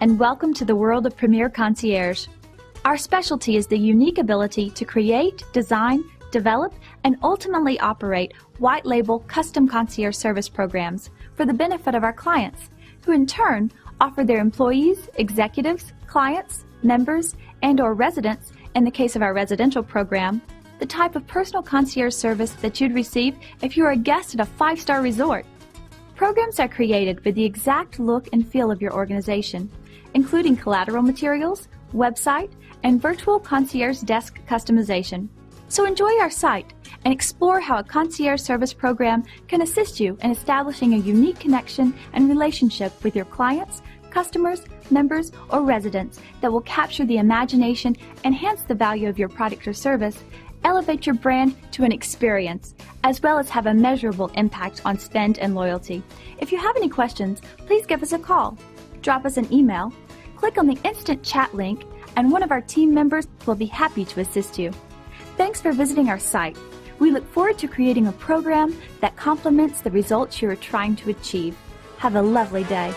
and welcome to the world of Premier Concierge. Our specialty is the unique ability to create, design, develop, and ultimately operate white label custom concierge service programs for the benefit of our clients, who in turn offer their employees, executives, clients, members, and/or residents, in the case of our residential program, the type of personal concierge service that you'd receive if you were a guest at a 5-star resort. Programs are created with the exact look and feel of your organization, including collateral materials, website, and virtual concierge desk customization. So enjoy our site and explore how a concierge service program can assist you in establishing a unique connection and relationship with your clients, customers, members, or residents that will capture the imagination, enhance the value of your product or service, elevate your brand to an experience, as well as have a measurable impact on spend and loyalty. If you have any questions, please give us a call, drop us an email, click on the instant chat link, and one of our team members will be happy to assist you. Thanks for visiting our site. We look forward to creating a program that complements the results you are trying to achieve. Have a lovely day.